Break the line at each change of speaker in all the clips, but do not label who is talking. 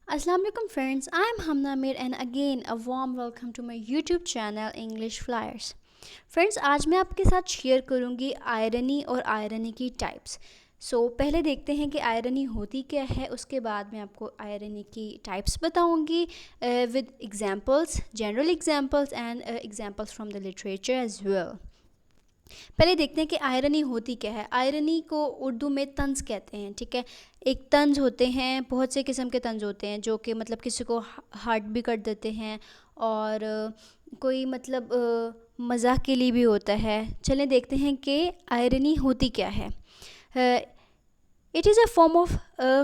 Assalamu alaikum friends, I am Hamna Mir and again a warm welcome to my YouTube channel English Flyers. Friends, आज मैं आपके साथ share करूंगी irony और irony की types. पहले देखते हैं कि आयरनी होती क्या है, उसके बाद मैं आपको आयरनी की टाइप्स बताऊंगी with examples, general examples and examples from the literature as well. पहले देखते हैं कि आयरनी होती क्या है। आयरनी को उर्दू में तंज कहते हैं, ठीक है। एक तंज होते हैं, बहुत से किस्म के तंज होते हैं जो कि मतलब किसी को हार्ट भी कर देते हैं और कोई मतलब मज़ाक के लिए भी होता है। चलें देखते हैं कि आयरनी होती क्या है। It is a form of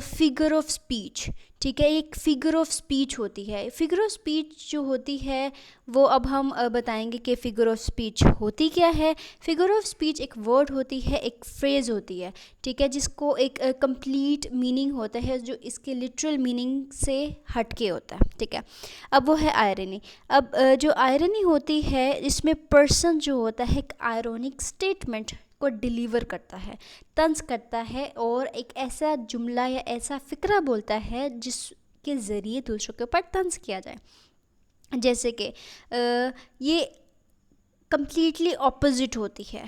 figure of speech, ठीक है। एक फिगर ऑफ स्पीच होती है। फिगर ऑफ स्पीच जो होती है वो अब हम बताएंगे कि फ़िगर ऑफ स्पीच होती क्या है। फ़िगर ऑफ स्पीच एक वर्ड होती है, एक फ्रेज़ होती है, ठीक है, जिसको एक कंप्लीट मीनिंग होता है जो इसके लिटरल मीनिंग से हटके होता है, ठीक है। अब वो है आयरनी। अब जो आयरनी होती है इसमें पर्सन जो होता है एक आयरॉनिक स्टेटमेंट को डिलीवर करता है, तंज करता है और एक ऐसा जुमला या ऐसा फ़िक्रा बोलता है जिसके ज़रिए दूसरों के ऊपर तंज किया जाए। जैसे कि ये कम्प्लीटली ऑपोजिट होती है।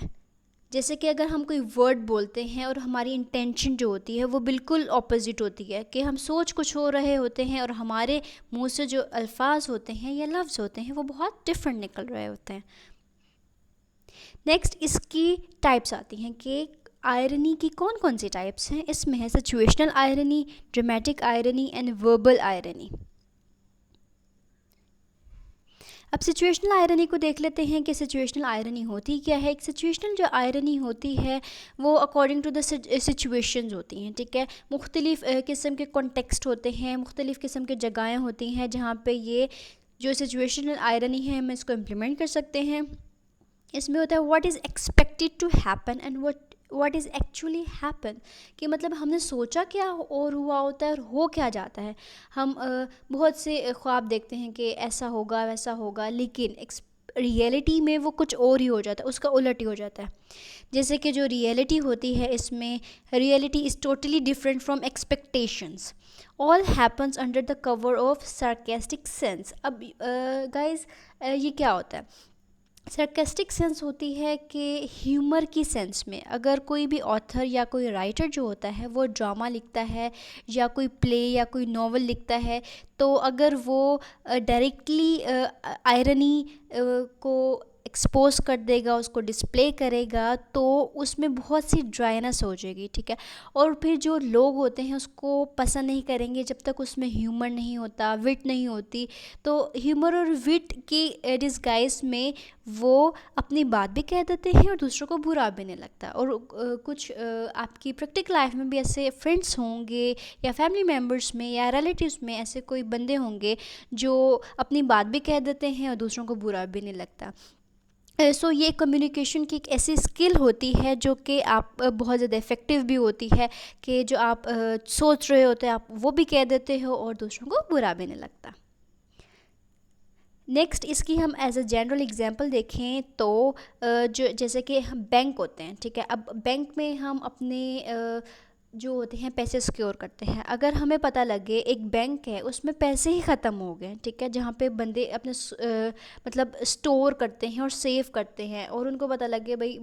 जैसे कि अगर हम कोई वर्ड बोलते हैं और हमारी इंटेंशन जो होती है वो बिल्कुल ऑपोजिट होती है, कि हम सोच कुछ हो रहे होते हैं और हमारे मुंह से जो अल्फाज होते हैं या लफ्ज़ होते हैं वो बहुत डिफरेंट निकल रहे होते हैं। नेक्स्ट इसकी टाइप्स आती हैं कि आयरनी की कौन कौन सी टाइप्स हैं। इसमें है situational irony, dramatic irony and verbal irony. अब सिचुएशनल आयरनी को देख लेते हैं कि सिचुएशनल आयरनी होती क्या है। एक सिचुएशनल जो आयरनी होती है वो अकॉर्डिंग टू द सिचुएशंस होती हैं, ठीक है। मुख्तलिफ़ किस्म के कॉन्टेक्स्ट होते हैं, मुख्तलिफ़ किस्म के जगहें होती हैं जहाँ पे ये जो सिचुएशनल आयरनी है हम इसको इम्प्लीमेंट कर सकते हैं। इसमें होता है what is expected to happen and what is actually happen, कि मतलब हमने सोचा क्या और हुआ होता है और हो क्या जाता है। हम बहुत से ख्वाब देखते हैं कि ऐसा होगा वैसा होगा, लेकिन रियलिटी में वो कुछ और ही हो जाता है, उसका उलट ही हो जाता है। जैसे कि जो रियलिटी होती है इसमें reality is totally different from expectations. All happens under the cover of sarcastic sense. अब गाइस ये क्या होता है। सरकास्टिक सेंस होती है कि ह्यूमर की सेंस में अगर कोई भी ऑथर या कोई राइटर जो होता है वो ड्रामा लिखता है या कोई प्ले या कोई नॉवल लिखता है, तो अगर वो डायरेक्टली आयरनी को एक्सपोज कर देगा, उसको डिस्प्ले करेगा, तो उसमें बहुत सी ड्राइनेस हो जाएगी, ठीक है। और फिर जो लोग होते हैं उसको पसंद नहीं करेंगे जब तक उसमें ह्यूमर नहीं होता, विट नहीं होती। तो ह्यूमर और विट की डिस्गाइज में वो अपनी बात भी कह देते हैं और दूसरों को बुरा भी नहीं लगता। और कुछ आपकी प्रैक्टिकल लाइफ में भी ऐसे फ्रेंड्स होंगे या फैमिली मेम्बर्स में या रिलेटिव्स में ऐसे कोई बंदे होंगे जो अपनी बात भी कह देते हैं और दूसरों को बुरा भी नहीं लगता। ये कम्युनिकेशन की एक ऐसी स्किल होती है जो कि आप बहुत ज़्यादा इफ़ेक्टिव भी होती है, कि जो आप सोच रहे होते हैं आप वो भी कह देते हो और दूसरों को बुरा भी नहीं लगता। नेक्स्ट इसकी हम एज अ जनरल एग्जांपल देखें तो जो जैसे कि हम बैंक होते हैं, ठीक है। अब बैंक में हम अपने जो होते हैं पैसे सिक्योर करते हैं। अगर हमें पता लगे एक बैंक है उसमें पैसे ही ख़त्म हो गए, ठीक है, जहाँ पे बंदे अपने मतलब स्टोर करते हैं और सेव करते हैं और उनको पता लगे भाई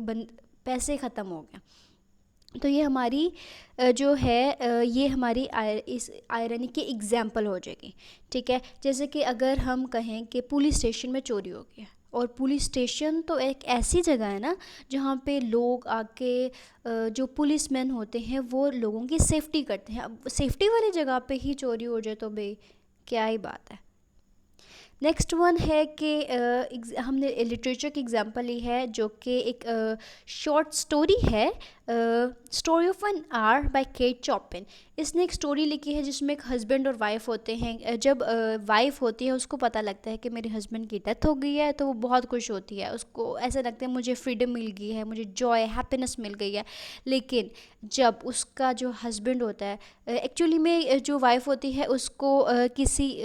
पैसे ख़त्म हो गए, तो ये हमारी जो है ये हमारी इस आयरनी की एग्जाम्पल हो जाएगी, ठीक है। जैसे कि अगर हम कहें कि पुलिस स्टेशन में चोरी हो गया, और पुलिस स्टेशन तो एक ऐसी जगह है ना जहाँ पे लोग आके जो पुलिसमैन होते हैं वो लोगों की सेफ्टी करते हैं। अब सेफ्टी वाली जगह पे ही चोरी हो जाए तो भाई क्या ही बात है। नेक्स्ट वन है कि हमने लिटरेचर की एग्जांपल ली है जो कि एक शॉर्ट स्टोरी है, story of an hour by Kate Chopin. इसने एक स्टोरी लिखी है जिसमें एक हस्बैंड और वाइफ होते हैं। जब वाइफ होती है उसको पता लगता है कि मेरे हस्बैंड की डेथ हो गई है तो वो बहुत खुश होती है, उसको ऐसा लगता है मुझे फ्रीडम मिल गई है, मुझे जॉय हैप्पीनेस मिल गई है। लेकिन जब उसका जो हस्बैंड होता है, एक्चुअली में जो वाइफ होती है उसको किसी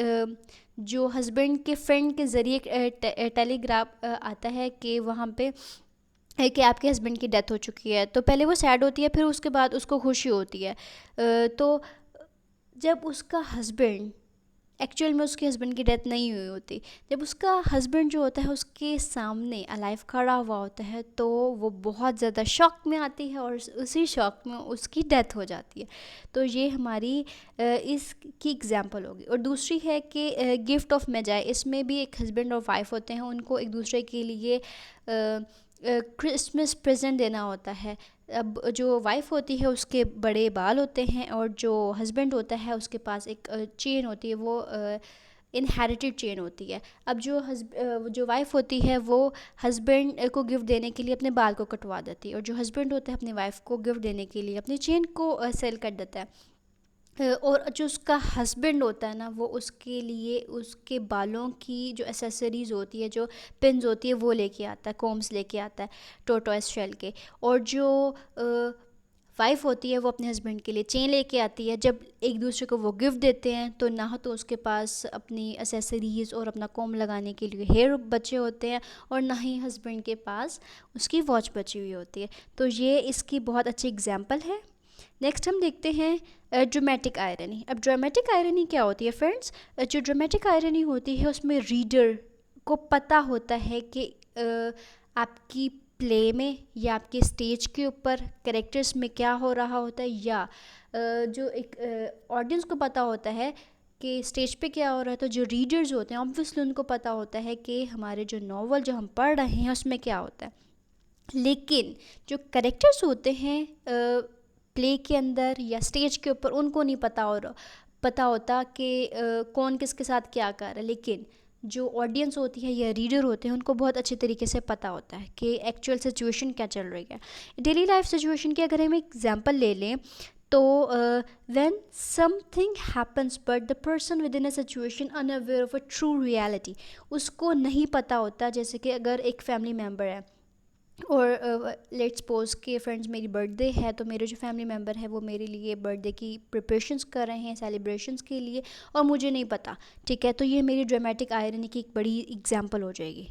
जो हस्बैंड के फ्रेंड के ज़रिए टेलीग्राफ आता है कि वहाँ पे है कि आपके हस्बैंड की डेथ हो चुकी है। तो पहले वो सैड होती है, फिर उसके बाद उसको खुशी होती है। तो जब उसका हस्बैंड एक्चुअल में उसके हस्बैंड की डेथ नहीं हुई होती। जब उसका हस्बैंड जो होता है उसके सामने अलाइव खड़ा हुआ होता है तो वो बहुत ज़्यादा शॉक में आती है और उसी शॉक में उसकी डेथ हो जाती है। तो ये हमारी इसकी एग्जांपल होगी। और दूसरी है कि गिफ्ट ऑफ मेजाई, इसमें भी एक हस्बैंड और वाइफ होते हैं, उनको एक दूसरे के लिए क्रिसमस प्रेजेंट देना होता है। अब जो वाइफ होती है उसके बड़े बाल होते हैं और जो हस्बैंड होता है उसके पास एक चेन होती है, वो इनहेरिटेड चेन होती है। अब जो वाइफ होती है वो हस्बैंड को गिफ्ट देने के लिए अपने बाल को कटवा देती है, और जो हस्बैंड होता है अपनी वाइफ को गिफ्ट देने के लिए अपनी चेन को सेल कर देता है। और जो उसका हस्बैंड होता है ना, वो उसके लिए उसके बालों की जो एसेसरीज़ होती है, जो पिन्स होती है, वो लेके आता है, कोम्स लेके आता है टोटॉइस शेल के। और जो वाइफ होती है वो अपने हस्बैंड के लिए चेन लेके आती है। जब एक दूसरे को वो गिफ्ट देते हैं तो ना तो उसके पास अपनी एसेसरीज़ और अपना कोम लगाने के लिए हेयर बचे होते हैं, और ना ही हस्बैंड के पास उसकी वॉच बची हुई होती है। तो ये इसकी बहुत अच्छी एग्जांपल है। नेक्स्ट हम देखते हैं ड्रामेटिक आयरनी। अब ड्रामेटिक आयरनी क्या होती है फ्रेंड्स? जो ड्रामेटिक आयरनी होती है उसमें रीडर को पता होता है कि आपकी प्ले में या आपके स्टेज के ऊपर कैरेक्टर्स में क्या हो रहा होता है, या जो एक ऑडियंस को पता होता है कि स्टेज पे क्या हो रहा है। तो जो रीडर्स होते हैं ऑब्वियसली उनको पता होता है कि हमारे जो नॉवल जो हम पढ़ रहे हैं उसमें क्या होता है। लेकिन जो कैरेक्टर्स होते हैं प्ले के अंदर या स्टेज के ऊपर, उनको नहीं पता होता कि कौन किसके साथ क्या कर रहा है। लेकिन जो ऑडियंस होती है या रीडर होते हैं उनको बहुत अच्छे तरीके से पता होता है कि एक्चुअल सिचुएशन क्या चल रही है। डेली लाइफ सिचुएशन की अगर हम एग्जांपल ले लें तो when something happens but the person with in a situation unaware of a true reality, उसको नहीं पता होता। जैसे कि अगर एक फैमिली मेम्बर है और लेट्स सपोज कि फ्रेंड्स मेरी बर्थडे है, तो मेरे जो फैमिली मेम्बर है वो मेरे लिए बर्थडे की प्रिपरेशंस कर रहे हैं सेलिब्रेशंस के लिए, और मुझे नहीं पता, ठीक है। तो ये मेरी ड्रामेटिक आयरनी की एक बड़ी एग्जांपल हो जाएगी।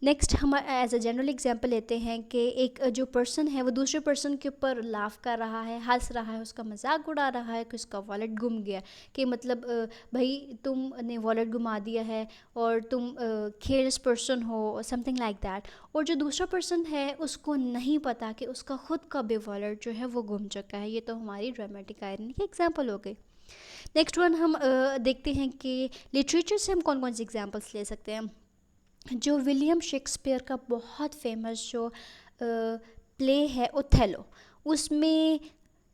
नेक्स्ट हम एज अ जनरल एग्जांपल लेते हैं कि एक जो पर्सन है वो दूसरे पर्सन के ऊपर लाफ कर रहा है, हंस रहा है, उसका मजाक उड़ा रहा है कि उसका वॉलेट गुम गया, कि मतलब भाई तुमने वॉलेट घुमा दिया है और तुम केयरलेस पर्सन हो, समथिंग लाइक दैट। और जो दूसरा पर्सन है उसको नहीं पता कि उसका खुद का भी वॉलेट जो है वो गुम चुका है। ये तो हमारी ड्रामेटिक आयरनी की एग्जाम्पल हो गई। नेक्स्ट वन हम देखते हैं कि लिटरेचर से हम कौन कौन सी एग्जाम्पल्स ले सकते हैं। जो विलियम शेक्सपियर का बहुत फेमस जो प्ले है ओथेलो, उसमें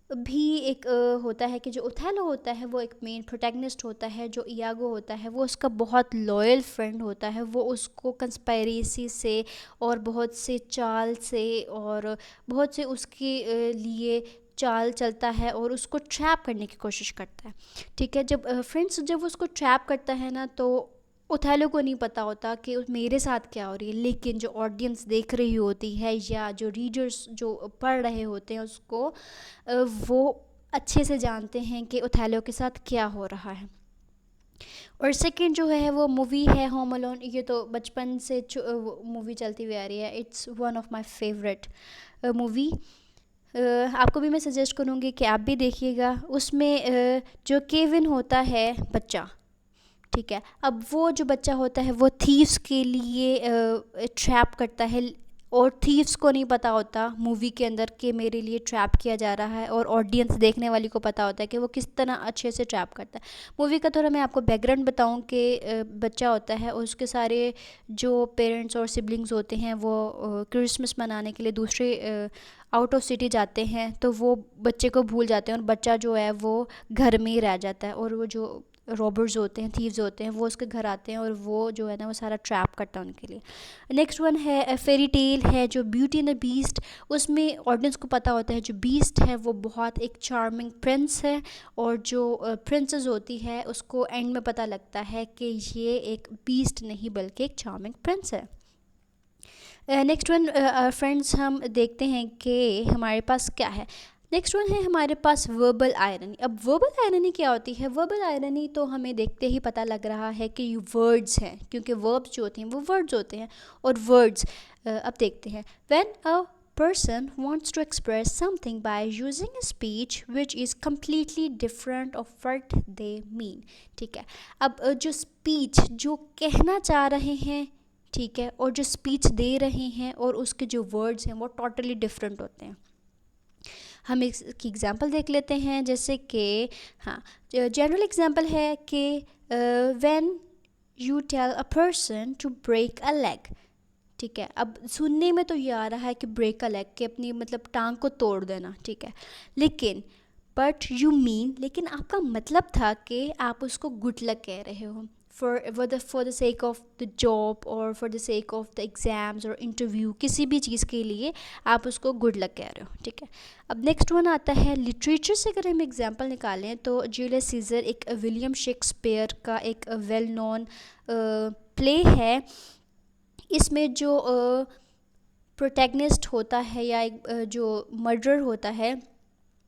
भी एक होता है कि जो ओथेलो होता है वो एक मेन प्रोटैगनिस्ट होता है। जो इयागो होता है वो उसका बहुत लॉयल फ्रेंड होता है। वो उसको कंस्पायरेसी से और बहुत से चाल से और बहुत से उसके लिए चाल चलता है और उसको ट्रैप करने की कोशिश करता है, ठीक है। जब फ्रेंड्स जब उसको ट्रैप करता है ना, तो ओथेलो को नहीं पता होता कि मेरे साथ क्या हो रही है। लेकिन जो ऑडियंस देख रही होती है या जो रीडर्स जो पढ़ रहे होते हैं उसको वो अच्छे से जानते हैं कि ओथेलो के साथ क्या हो रहा है। और सेकंड जो है वो मूवी है होम अलोन। ये तो बचपन से मूवी चलती हुई आ रही है। It's one of my favourite movie. आपको भी मैं सजेस्ट करूँगी कि आप भी देखिएगा। उसमें जो केविन होता है बच्चा, ठीक है, अब वो जो बच्चा होता है वो थीव्स के लिए ट्रैप करता है, और थीव्स को नहीं पता होता मूवी के अंदर कि मेरे लिए ट्रैप किया जा रहा है, और ऑडियंस देखने वाली को पता होता है कि वो किस तरह अच्छे से ट्रैप करता है। मूवी का थोड़ा मैं आपको बैकग्राउंड बताऊं कि बच्चा होता है और उसके सारे जो पेरेंट्स और सिबलिंग्स होते हैं वो क्रिसमस मनाने के लिए दूसरे आउट ऑफ सिटी जाते हैं, तो वो बच्चे को भूल जाते हैं और बच्चा जो है वो घर में ही रह जाता है। और वो जो रॉबर्स होते हैं, थीव्स होते हैं, वो उसके घर आते हैं और वो जो है ना वो सारा ट्रैप करता है उनके लिए। नेक्स्ट वन है फेरी टेल है जो ब्यूटी एंड द बीस्ट। उसमें ऑडियंस को पता होता है जो बीस्ट है वो बहुत एक चार्मिंग प्रिंस है, और जो प्रिंसेस होती है उसको एंड में पता लगता है कि ये एक बीस्ट नहीं बल्कि एक चार्मिंग प्रिंस है। नेक्स्ट वन फ्रेंड्स हम देखते हैं कि हमारे पास क्या है। नेक्स्ट वन है हमारे पास वर्बल आयरनी। अब वर्बल आयरनी क्या होती है? वर्बल आयरनी तो हमें देखते ही पता लग रहा है कि ये वर्ड्स हैं, क्योंकि वर्ब्स जो होते हैं वो वर्ड्स होते हैं। और वर्ड्स अब देखते हैं। When a person wants to express something by using a speech which is completely different of what they mean. ठीक है, अब जो स्पीच जो कहना चाह रहे हैं, ठीक है, और जो स्पीच दे रहे हैं और उसके जो वर्ड्स हैं वो टोटली डिफरेंट होते हैं. हम इसकी एग्जांपल देख लेते हैं, जैसे कि हाँ, जनरल एग्जांपल है कि when you tell a person to break a leg. ठीक है, अब सुनने में तो ये आ रहा है कि ब्रेक अ लेग, के अपनी मतलब टांग को तोड़ देना. ठीक है, लेकिन बट यू मीन, लेकिन आपका मतलब था कि आप उसको गुड लक कह रहे हो for the sake of the job or for the sake of the exams or interview, किसी भी चीज़ के लिए आप उसको गुड लक कह रहे हो. ठीक है, अब नेक्स्ट वन आता है लिटरेचर से. अगर हम एग्जांपल निकालें तो जूलियस सीजर एक विलियम शेक्सपियर का एक वेल नोन प्ले है. इसमें जो प्रोटैगनिस्ट होता है या जो मर्डर होता है,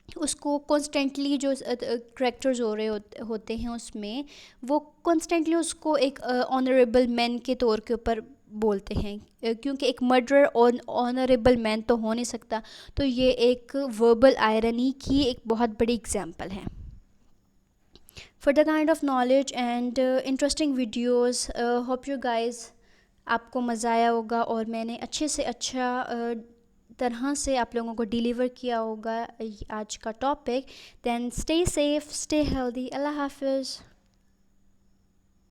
उसको कॉन्स्टेंटली जो करेक्टर्स हो रहे होते हैं उसमें, वो कॉन्स्टेंटली उसको एक ऑनरेबल मैन के तौर के ऊपर बोलते हैं, क्योंकि एक मर्डर ऑनरेबल मैन तो हो नहीं सकता. तो ये एक वर्बल आयरनी की एक बहुत बड़ी एग्जांपल है. For the kind of knowledge and interesting videos, hope you guys आपको मज़ा आया होगा और मैंने अच्छे से अच्छा तरह से आप लोगों को डिलीवर किया होगा आज का topic. Then stay safe, stay healthy. अल्लाह हाफिज़.